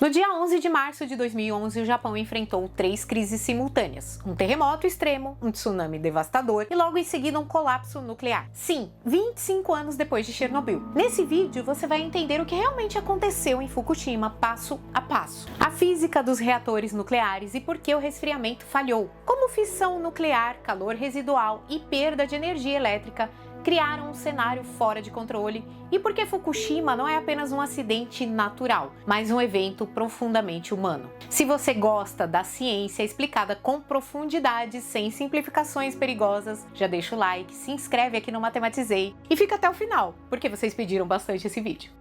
No dia 11 de março de 2011, o Japão enfrentou 3 crises simultâneas: um terremoto extremo, um tsunami devastador e logo em seguida um colapso nuclear. Sim, 25 anos depois de Chernobyl. Nesse vídeo você vai entender o que realmente aconteceu em Fukushima passo a passo, a física dos reatores nucleares e por que o resfriamento falhou, como fissão nuclear, calor residual e perda de energia elétrica criaram um cenário fora de controle e porque Fukushima não é apenas um acidente natural, mas um evento profundamente humano. Se você gosta da ciência explicada com profundidade, sem simplificações perigosas, já deixa o like, se inscreve aqui no Matematizei e fica até o final, porque vocês pediram bastante esse vídeo.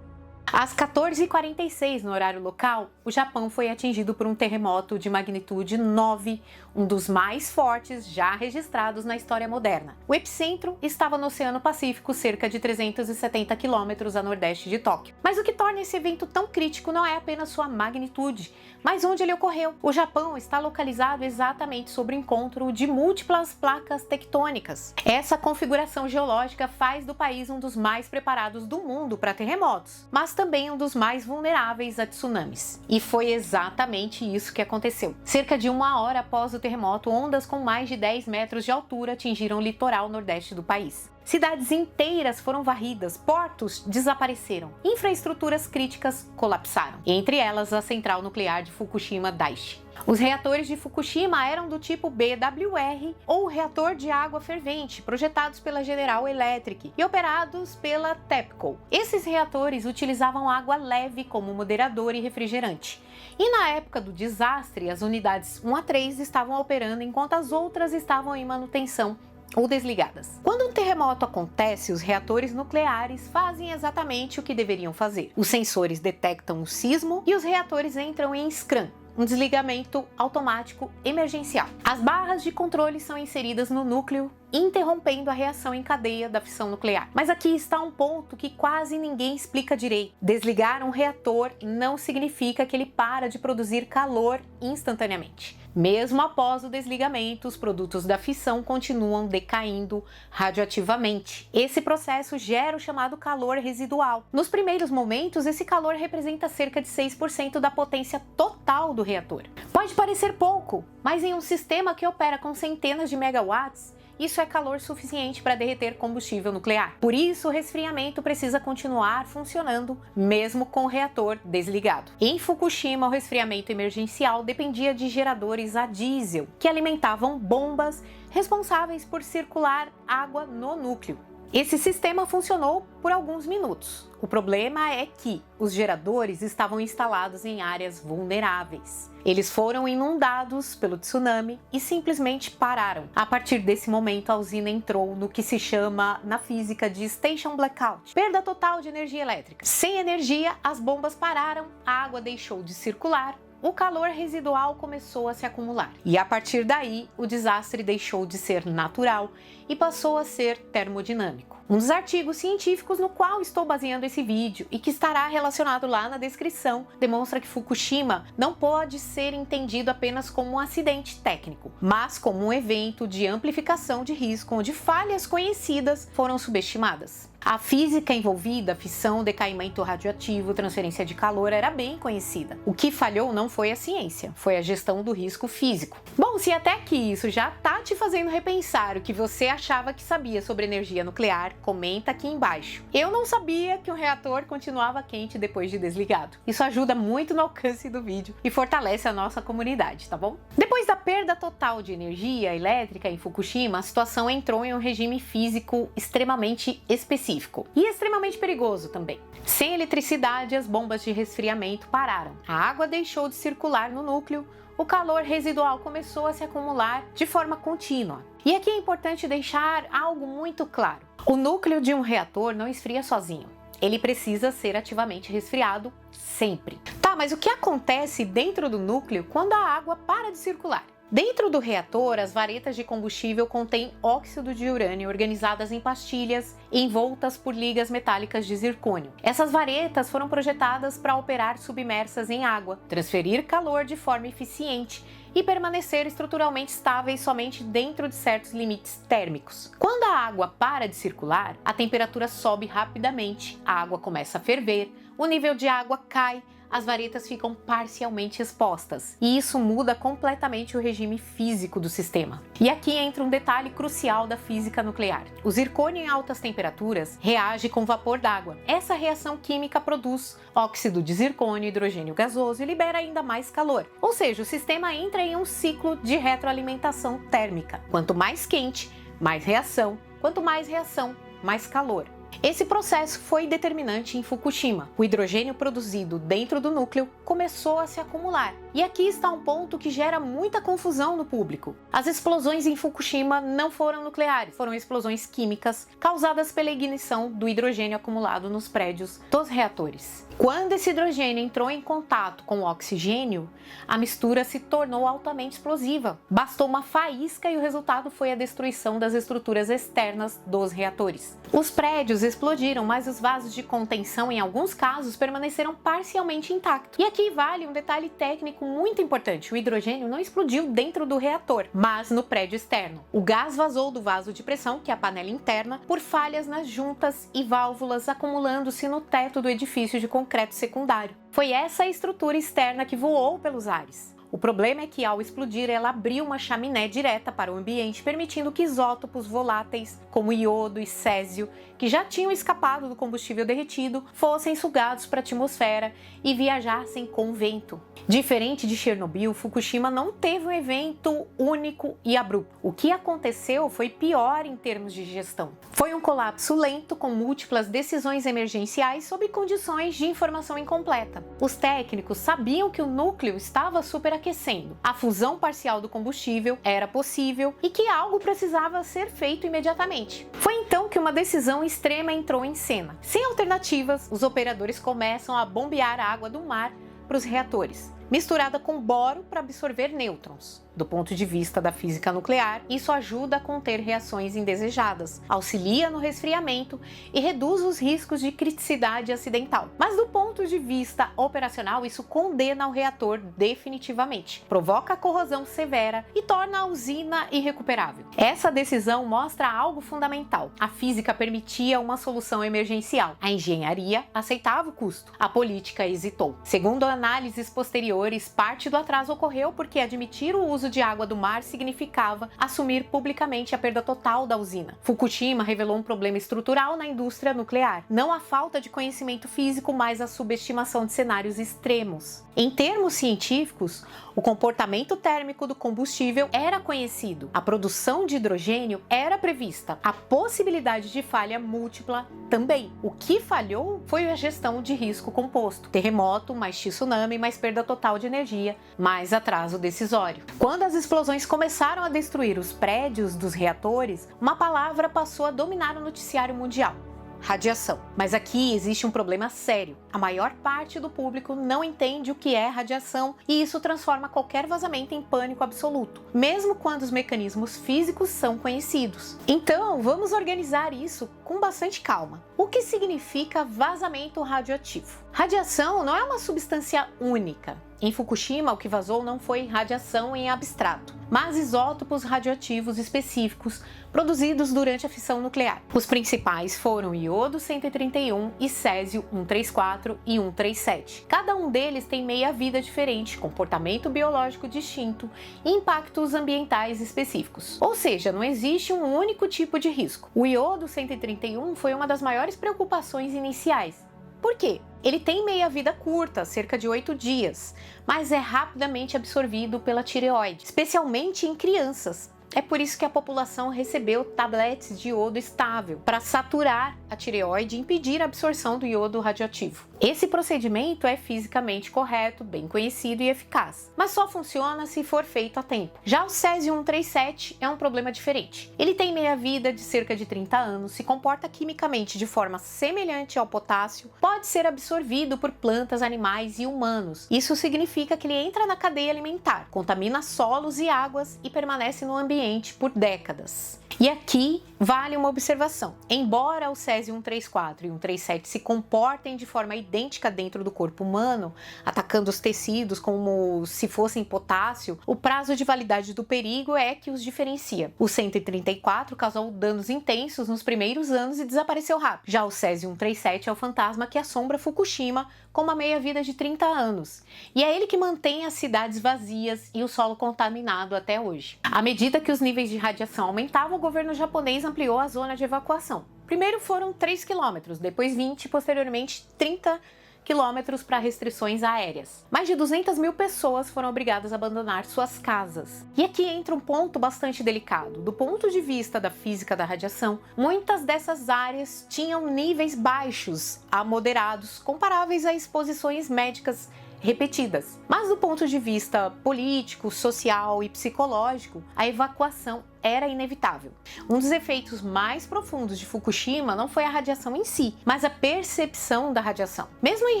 Às 14h46 no horário local, o Japão foi atingido por um terremoto de magnitude 9, um dos mais fortes já registrados na história moderna. O epicentro estava no Oceano Pacífico, cerca de 370 quilômetros a nordeste de Tóquio. Mas o que torna esse evento tão crítico não é apenas sua magnitude, mas onde ele ocorreu. O Japão está localizado exatamente sobre o encontro de múltiplas placas tectônicas. Essa configuração geológica faz do país um dos mais preparados do mundo para terremotos, mas também um dos mais vulneráveis a tsunamis. E foi exatamente isso que aconteceu. Cerca de 1 hora após o terremoto, ondas com mais de 10 metros de altura atingiram o litoral nordeste do país. Cidades inteiras foram varridas, portos desapareceram, infraestruturas críticas colapsaram, entre elas a central nuclear de Fukushima Daiichi. Os reatores de Fukushima eram do tipo BWR ou reator de água fervente, projetados pela General Electric e operados pela TEPCO. Esses reatores utilizavam água leve como moderador e refrigerante. E na época do desastre, as unidades 1 a 3 estavam operando enquanto as outras estavam em manutenção ou desligadas. Quando um terremoto acontece, os reatores nucleares fazem exatamente o que deveriam fazer. Os sensores detectam o sismo e os reatores entram em SCRAM, um desligamento automático emergencial. As barras de controle são inseridas no núcleo, interrompendo a reação em cadeia da fissão nuclear. Mas aqui está um ponto que quase ninguém explica direito. Desligar um reator não significa que ele para de produzir calor instantaneamente. Mesmo após o desligamento, os produtos da fissão continuam decaindo radioativamente. Esse processo gera o chamado calor residual. Nos primeiros momentos, esse calor representa cerca de 6% da potência total do reator. Pode parecer pouco, mas em um sistema que opera com centenas de megawatts, isso é calor suficiente para derreter combustível nuclear. Por isso, o resfriamento precisa continuar funcionando, mesmo com o reator desligado. Em Fukushima, o resfriamento emergencial dependia de geradores a diesel, que alimentavam bombas responsáveis por circular água no núcleo. Esse sistema funcionou por alguns minutos. O problema é que os geradores estavam instalados em áreas vulneráveis. Eles foram inundados pelo tsunami e simplesmente pararam. A partir desse momento, a usina entrou no que se chama na física de station blackout, perda total de energia elétrica. Sem energia, as bombas pararam, a água deixou de circular, o calor residual começou a se acumular. E a partir daí, o desastre deixou de ser natural e passou a ser termodinâmico. Um dos artigos científicos no qual estou baseando esse vídeo e que estará relacionado lá na descrição demonstra que Fukushima não pode ser entendido apenas como um acidente técnico, mas como um evento de amplificação de risco onde falhas conhecidas foram subestimadas. A física envolvida, fissão, decaimento radioativo, transferência de calor, era bem conhecida. O que falhou não foi a ciência, foi a gestão do risco físico. Bom, se até aqui isso já tá te fazendo repensar o que você achava que sabia sobre energia nuclear, comenta aqui embaixo. Eu não sabia que o reator continuava quente depois de desligado. Isso ajuda muito no alcance do vídeo e fortalece a nossa comunidade, tá bom? Depois da perda total de energia elétrica em Fukushima, a situação entrou em um regime físico extremamente específico e extremamente perigoso também. Sem eletricidade, as bombas de resfriamento pararam. A água deixou de circular no núcleo, o calor residual começou a se acumular de forma contínua. E aqui é importante deixar algo muito claro. O núcleo de um reator não esfria sozinho. Ele precisa ser ativamente resfriado sempre. Tá, mas o que acontece dentro do núcleo quando a água para de circular? Dentro do reator, as varetas de combustível contêm óxido de urânio organizadas em pastilhas envoltas por ligas metálicas de zircônio. Essas varetas foram projetadas para operar submersas em água, transferir calor de forma eficiente e permanecer estruturalmente estáveis somente dentro de certos limites térmicos. Quando a água para de circular, a temperatura sobe rapidamente, a água começa a ferver, o nível de água cai, as varetas ficam parcialmente expostas, e isso muda completamente o regime físico do sistema. E aqui entra um detalhe crucial da física nuclear. O zircônio em altas temperaturas reage com vapor d'água. Essa reação química produz óxido de zircônio e hidrogênio gasoso e libera ainda mais calor. Ou seja, o sistema entra em um ciclo de retroalimentação térmica. Quanto mais quente, mais reação. Quanto mais reação, mais calor. Esse processo foi determinante em Fukushima. O hidrogênio produzido dentro do núcleo começou a se acumular. E aqui está um ponto que gera muita confusão no público. As explosões em Fukushima não foram nucleares, foram explosões químicas causadas pela ignição do hidrogênio acumulado nos prédios dos reatores. Quando esse hidrogênio entrou em contato com o oxigênio, a mistura se tornou altamente explosiva. Bastou uma faísca e o resultado foi a destruição das estruturas externas dos reatores. Os prédios explodiram, mas os vasos de contenção, em alguns casos, permaneceram parcialmente intactos. E aqui vale um detalhe técnico muito importante: o hidrogênio não explodiu dentro do reator, mas no prédio externo. O gás vazou do vaso de pressão, que é a panela interna, por falhas nas juntas e válvulas, acumulando-se no teto do edifício de concreto secundário. Foi essa estrutura externa que voou pelos ares. O problema é que, ao explodir, ela abriu uma chaminé direta para o ambiente, permitindo que isótopos voláteis, como iodo e césio, que já tinham escapado do combustível derretido, fossem sugados para a atmosfera e viajassem com o vento. Diferente de Chernobyl, Fukushima não teve um evento único e abrupto. O que aconteceu foi pior em termos de gestão. Foi um colapso lento, com múltiplas decisões emergenciais sob condições de informação incompleta. Os técnicos sabiam que o núcleo estava superaquecendo, a fusão parcial do combustível era possível e que algo precisava ser feito imediatamente. Foi então que uma decisão extrema entrou em cena. Sem alternativas, os operadores começam a bombear a água do mar para os reatores, misturada com boro para absorver nêutrons. Do ponto de vista da física nuclear, isso ajuda a conter reações indesejadas, auxilia no resfriamento e reduz os riscos de criticidade acidental. Mas do ponto de vista operacional, isso condena o reator definitivamente, provoca corrosão severa e torna a usina irrecuperável. Essa decisão mostra algo fundamental. A física permitia uma solução emergencial. A engenharia aceitava o custo. A política hesitou. Segundo análises posteriores, parte do atraso ocorreu porque admitir o uso de água do mar significava assumir publicamente a perda total da usina. Fukushima revelou um problema estrutural na indústria nuclear, não a falta de conhecimento físico, mas a subestimação de cenários extremos. Em termos científicos, o comportamento térmico do combustível era conhecido, a produção de hidrogênio era prevista, a possibilidade de falha múltipla também. O que falhou foi a gestão de risco composto: terremoto, mais tsunami, mais perda total de energia, mais atraso decisório. Quando as explosões começaram a destruir os prédios dos reatores, uma palavra passou a dominar o noticiário mundial: radiação. Mas aqui existe um problema sério. A maior parte do público não entende o que é radiação e isso transforma qualquer vazamento em pânico absoluto, mesmo quando os mecanismos físicos são conhecidos. Então, vamos organizar isso com bastante calma. O que significa vazamento radioativo? Radiação não é uma substância única. Em Fukushima, o que vazou não foi radiação em abstrato, mas isótopos radioativos específicos produzidos durante a fissão nuclear. Os principais foram iodo 131 e césio 134 e 137. Cada um deles tem meia-vida diferente, comportamento biológico distinto e impactos ambientais específicos. Ou seja, não existe um único tipo de risco. O iodo 131 foi uma das maiores preocupações iniciais. Por quê? Ele tem meia-vida curta, cerca de 8 dias, mas é rapidamente absorvido pela tireoide, especialmente em crianças. É por isso que a população recebeu tabletes de iodo estável, para saturar a tireoide e impedir a absorção do iodo radioativo. Esse procedimento é fisicamente correto, bem conhecido e eficaz, mas só funciona se for feito a tempo. Já o césio 137 é um problema diferente. Ele tem meia-vida de cerca de 30 anos, se comporta quimicamente de forma semelhante ao potássio, pode ser absorvido por plantas, animais e humanos. Isso significa que ele entra na cadeia alimentar, contamina solos e águas e permanece no ambiente por décadas. E aqui vale uma observação. Embora o césio-134 e 137 se comportem de forma idêntica dentro do corpo humano, atacando os tecidos como se fossem potássio, o prazo de validade do perigo é que os diferencia. O 134 causou danos intensos nos primeiros anos e desapareceu rápido. Já o césio-137 é o fantasma que assombra Fukushima com uma meia-vida de 30 anos. E é ele que mantém as cidades vazias e o solo contaminado até hoje. À medida que os níveis de radiação aumentavam, o governo japonês ampliou a zona de evacuação. Primeiro foram 3 quilômetros, depois 20 e posteriormente 30 quilômetros para restrições aéreas. Mais de 200 mil pessoas foram obrigadas a abandonar suas casas. E aqui entra um ponto bastante delicado. Do ponto de vista da física da radiação, muitas dessas áreas tinham níveis baixos a moderados, comparáveis a exposições médicas repetidas. Mas do ponto de vista político, social e psicológico, a evacuação era inevitável. Um dos efeitos mais profundos de Fukushima não foi a radiação em si, mas a percepção da radiação. Mesmo em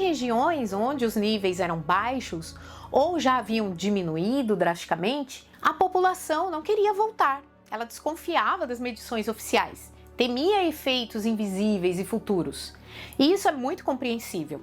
regiões onde os níveis eram baixos ou já haviam diminuído drasticamente, a população não queria voltar. Ela desconfiava das medições oficiais, temia efeitos invisíveis e futuros. E isso é muito compreensível.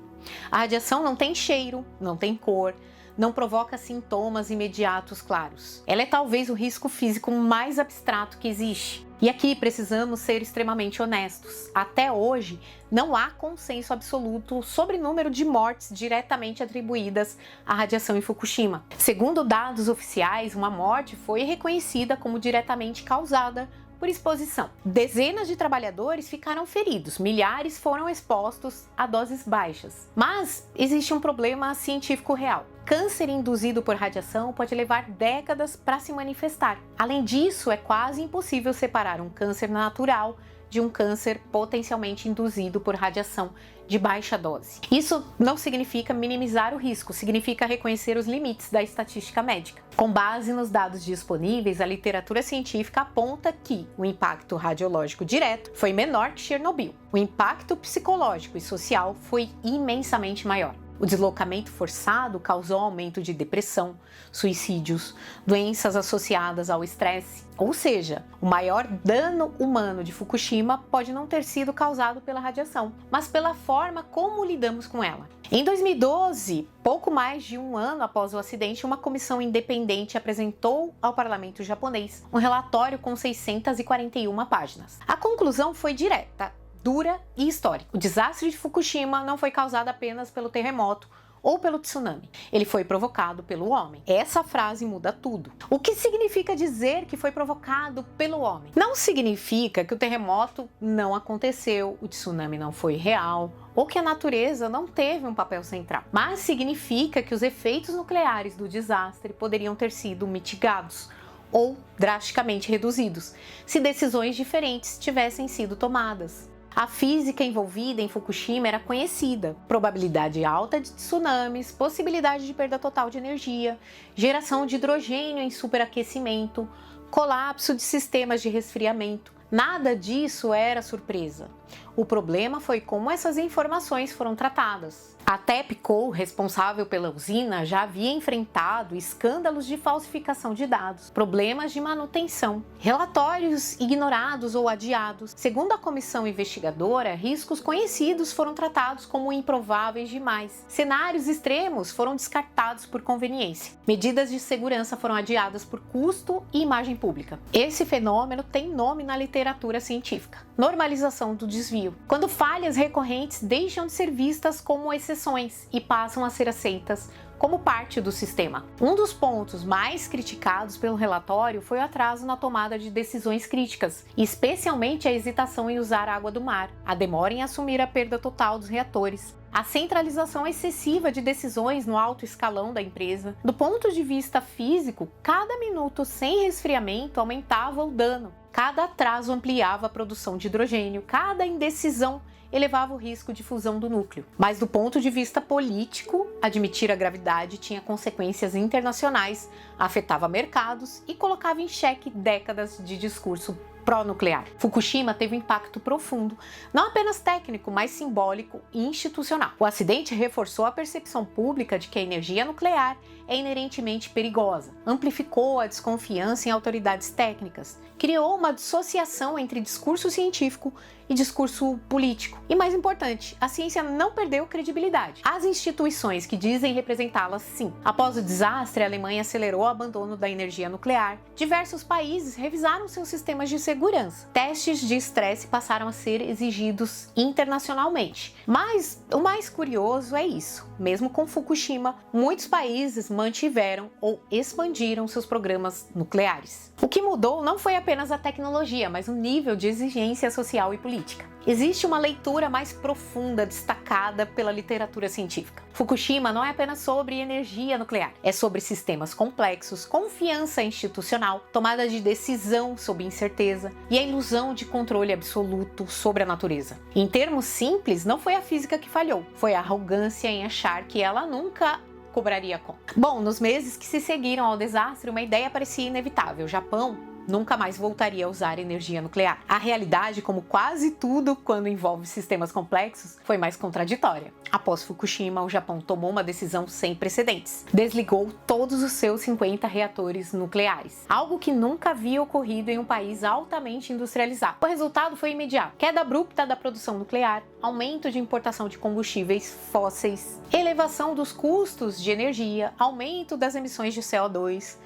A radiação não tem cheiro, não tem cor, não provoca sintomas imediatos claros. Ela é talvez o risco físico mais abstrato que existe. E aqui precisamos ser extremamente honestos. Até hoje, não há consenso absoluto sobre o número de mortes diretamente atribuídas à radiação em Fukushima. Segundo dados oficiais, uma morte foi reconhecida como diretamente causada por exposição. Dezenas de trabalhadores ficaram feridos, milhares foram expostos a doses baixas. Mas existe um problema científico real. Câncer induzido por radiação pode levar décadas para se manifestar. Além disso, é quase impossível separar um câncer natural de um câncer potencialmente induzido por radiação de baixa dose. Isso não significa minimizar o risco, significa reconhecer os limites da estatística médica. Com base nos dados disponíveis, a literatura científica aponta que o impacto radiológico direto foi menor que Chernobyl. O impacto psicológico e social foi imensamente maior. O deslocamento forçado causou aumento de depressão, suicídios, doenças associadas ao estresse. Ou seja, o maior dano humano de Fukushima pode não ter sido causado pela radiação, mas pela forma como lidamos com ela. Em 2012, pouco mais de um ano após o acidente, uma comissão independente apresentou ao parlamento japonês um relatório com 641 páginas. A conclusão foi direta, dura e histórica. O desastre de Fukushima não foi causado apenas pelo terremoto ou pelo tsunami. Ele foi provocado pelo homem. Essa frase muda tudo. O que significa dizer que foi provocado pelo homem? Não significa que o terremoto não aconteceu, o tsunami não foi real, ou que a natureza não teve um papel central. Mas significa que os efeitos nucleares do desastre poderiam ter sido mitigados ou drasticamente reduzidos, se decisões diferentes tivessem sido tomadas. A física envolvida em Fukushima era conhecida: probabilidade alta de tsunamis, possibilidade de perda total de energia, geração de hidrogênio em superaquecimento, colapso de sistemas de resfriamento. Nada disso era surpresa. O problema foi como essas informações foram tratadas. A TEPCO, responsável pela usina, já havia enfrentado escândalos de falsificação de dados, problemas de manutenção, relatórios ignorados ou adiados. Segundo a comissão investigadora, riscos conhecidos foram tratados como improváveis demais. Cenários extremos foram descartados por conveniência. Medidas de segurança foram adiadas por custo e imagem pública. Esse fenômeno tem nome na literatura científica: normalização do desvio, quando falhas recorrentes deixam de ser vistas como exceções e passam a ser aceitas como parte do sistema. Um dos pontos mais criticados pelo relatório foi o atraso na tomada de decisões críticas, especialmente a hesitação em usar água do mar, a demora em assumir a perda total dos reatores, a centralização excessiva de decisões no alto escalão da empresa. Do ponto de vista físico, cada minuto sem resfriamento aumentava o dano, cada atraso ampliava a produção de hidrogênio, cada indecisão elevava o risco de fusão do núcleo. Mas do ponto de vista político, admitir a gravidade tinha consequências internacionais, afetava mercados e colocava em xeque décadas de discurso pró-nuclear. Fukushima teve um impacto profundo, não apenas técnico, mas simbólico e institucional. O acidente reforçou a percepção pública de que a energia nuclear é inerentemente perigosa, amplificou a desconfiança em autoridades técnicas, criou uma dissociação entre discurso científico e discurso político. E mais importante, a ciência não perdeu credibilidade. As instituições que dizem representá-la, sim. Após o desastre, a Alemanha acelerou o abandono da energia nuclear. Diversos países revisaram seus sistemas de segurança. Testes de estresse passaram a ser exigidos internacionalmente. Mas o mais curioso é isso. Mesmo com Fukushima, muitos países mantiveram ou expandiram seus programas nucleares. O que mudou não foi apenas a tecnologia, mas o nível de exigência social e política. Existe uma leitura mais profunda destacada pela literatura científica. Fukushima não é apenas sobre energia nuclear, é sobre sistemas complexos, confiança institucional, tomada de decisão sob incerteza e a ilusão de controle absoluto sobre a natureza. Em termos simples, não foi a física que falhou, foi a arrogância em achar que ela nunca cobraria conta. Bom, nos meses que se seguiram ao desastre, uma ideia parecia inevitável: o Japão nunca mais voltaria a usar energia nuclear. A realidade, como quase tudo quando envolve sistemas complexos, foi mais contraditória. Após Fukushima, o Japão tomou uma decisão sem precedentes. Desligou todos os seus 50 reatores nucleares, algo que nunca havia ocorrido em um país altamente industrializado. O resultado foi imediato: queda abrupta da produção nuclear, aumento de importação de combustíveis fósseis, elevação dos custos de energia, aumento das emissões de CO2.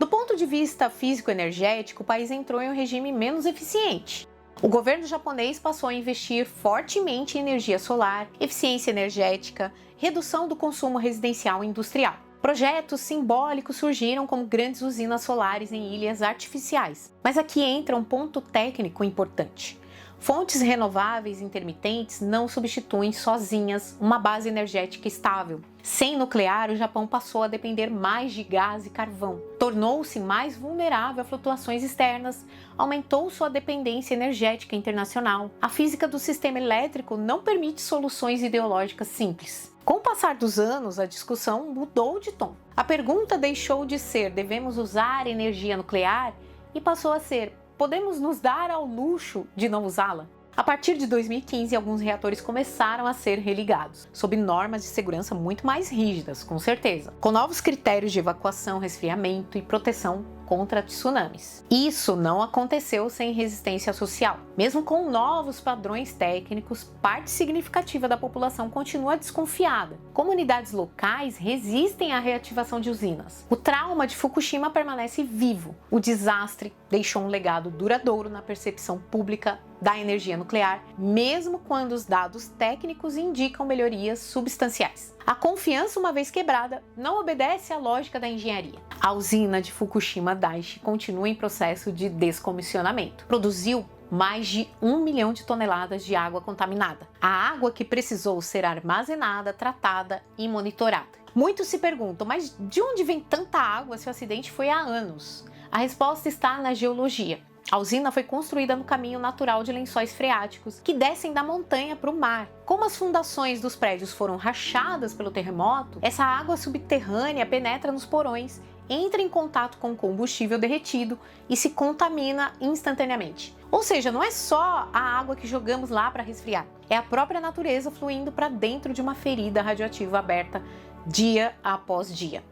Do ponto de vista físico-energético, o país entrou em um regime menos eficiente. O governo japonês passou a investir fortemente em energia solar, eficiência energética, redução do consumo residencial e industrial. Projetos simbólicos surgiram como grandes usinas solares em ilhas artificiais. Mas aqui entra um ponto técnico importante. Fontes renováveis intermitentes não substituem sozinhas uma base energética estável. Sem nuclear, o Japão passou a depender mais de gás e carvão, tornou-se mais vulnerável a flutuações externas, aumentou sua dependência energética internacional. A física do sistema elétrico não permite soluções ideológicas simples. Com o passar dos anos, a discussão mudou de tom. A pergunta deixou de ser "devemos usar energia nuclear?" e passou a ser "podemos nos dar ao luxo de não usá-la?" A partir de 2015, alguns reatores começaram a ser religados, sob normas de segurança muito mais rígidas, com certeza, com novos critérios de evacuação, resfriamento e proteção contra tsunamis. Isso não aconteceu sem resistência social. Mesmo com novos padrões técnicos, parte significativa da população continua desconfiada. Comunidades locais resistem à reativação de usinas. O trauma de Fukushima permanece vivo. O desastre deixou um legado duradouro na percepção pública da energia nuclear, mesmo quando os dados técnicos indicam melhorias substanciais. A confiança, uma vez quebrada, não obedece à lógica da engenharia. A usina de Fukushima Daiichi continua em processo de descomissionamento. Produziu mais de 1 milhão de toneladas de água contaminada. A água que precisou ser armazenada, tratada e monitorada. Muitos se perguntam, mas de onde vem tanta água se o acidente foi há anos? A resposta está na geologia. A usina foi construída no caminho natural de lençóis freáticos que descem da montanha para o mar. Como as fundações dos prédios foram rachadas pelo terremoto, essa água subterrânea penetra nos porões, entra em contato com o combustível derretido e se contamina instantaneamente. Ou seja, não é só a água que jogamos lá para resfriar, é a própria natureza fluindo para dentro de uma ferida radioativa aberta dia após dia.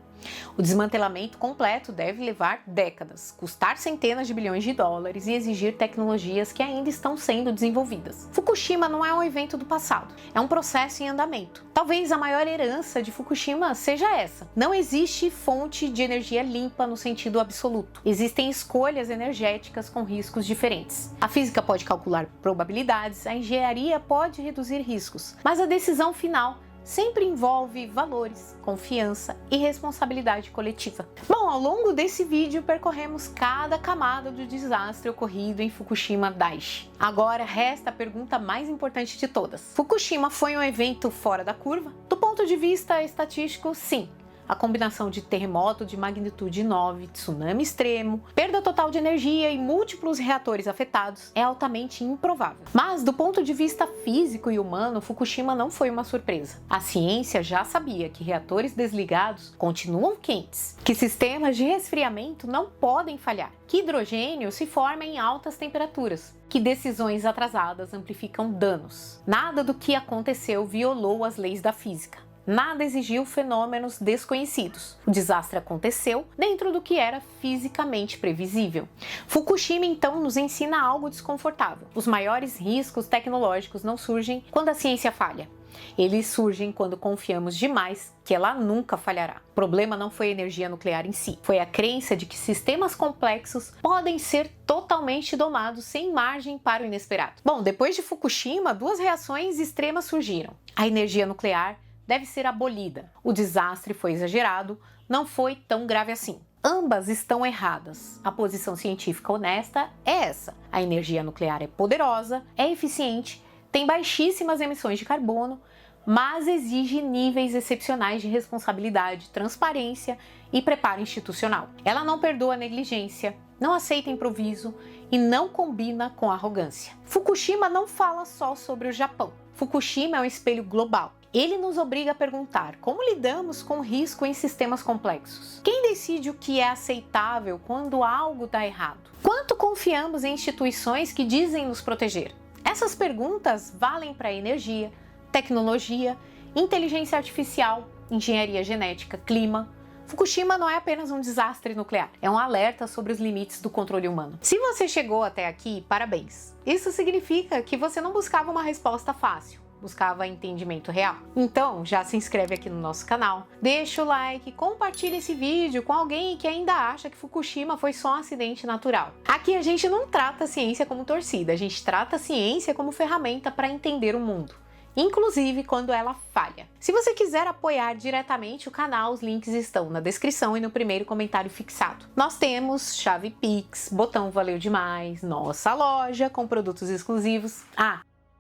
O desmantelamento completo deve levar décadas, custar centenas de bilhões de dólares e exigir tecnologias que ainda estão sendo desenvolvidas. Fukushima não é um evento do passado, é um processo em andamento. Talvez a maior herança de Fukushima seja essa: não existe fonte de energia limpa no sentido absoluto. Existem escolhas energéticas com riscos diferentes. A física pode calcular probabilidades, a engenharia pode reduzir riscos, mas a decisão final sempre envolve valores, confiança e responsabilidade coletiva. Bom, ao longo desse vídeo percorremos cada camada do desastre ocorrido em Fukushima Daiichi. Agora resta a pergunta mais importante de todas. Fukushima foi um evento fora da curva? Do ponto de vista estatístico, sim. a combinação de terremoto de magnitude 9, tsunami extremo, perda total de energia e múltiplos reatores afetados é altamente improvável. Mas, do ponto de vista físico e humano, Fukushima não foi uma surpresa. A ciência já sabia que reatores desligados continuam quentes, que sistemas de resfriamento não podem falhar, que hidrogênio se forma em altas temperaturas, que decisões atrasadas amplificam danos. Nada do que aconteceu violou as leis da física. Nada exigiu fenômenos desconhecidos. O desastre aconteceu dentro do que era fisicamente previsível. Fukushima, então, nos ensina algo desconfortável. Os maiores riscos tecnológicos não surgem quando a ciência falha. Eles surgem quando confiamos demais que ela nunca falhará. O problema não foi a energia nuclear em si, foi a crença de que sistemas complexos podem ser totalmente domados sem margem para o inesperado. Bom, depois de Fukushima, duas reações extremas surgiram. A energia nuclear deve ser abolida. O desastre foi exagerado, não foi tão grave assim. Ambas estão erradas. A posição científica honesta é essa. A energia nuclear é poderosa, é eficiente, tem baixíssimas emissões de carbono, mas exige níveis excepcionais de responsabilidade, transparência e preparo institucional. Ela não perdoa a negligência, não aceita improviso e não combina com arrogância. Fukushima não fala só sobre o Japão. Fukushima é um espelho global. Ele nos obriga a perguntar como lidamos com o risco em sistemas complexos. Quem decide o que é aceitável quando algo dá errado? Quanto confiamos em instituições que dizem nos proteger? Essas perguntas valem para energia, tecnologia, inteligência artificial, engenharia genética, clima. Fukushima não é apenas um desastre nuclear, é um alerta sobre os limites do controle humano. Se você chegou até aqui, parabéns! Isso significa que você não buscava uma resposta fácil, buscava entendimento real. Então, já se inscreve aqui no nosso canal, deixa o like, compartilha esse vídeo com alguém que ainda acha que Fukushima foi só um acidente natural. Aqui a gente não trata a ciência como torcida, a gente trata a ciência como ferramenta para entender o mundo, inclusive quando ela falha. Se você quiser apoiar diretamente o canal, os links estão na descrição e no primeiro comentário fixado. Nós temos chave Pix, botão Valeu Demais, nossa loja com produtos exclusivos.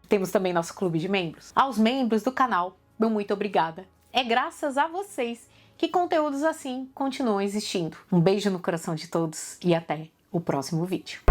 Temos também nosso clube de membros. Aos membros do canal, meu muito obrigada. É graças a vocês que conteúdos assim continuam existindo. Um beijo no coração de todos e até o próximo vídeo.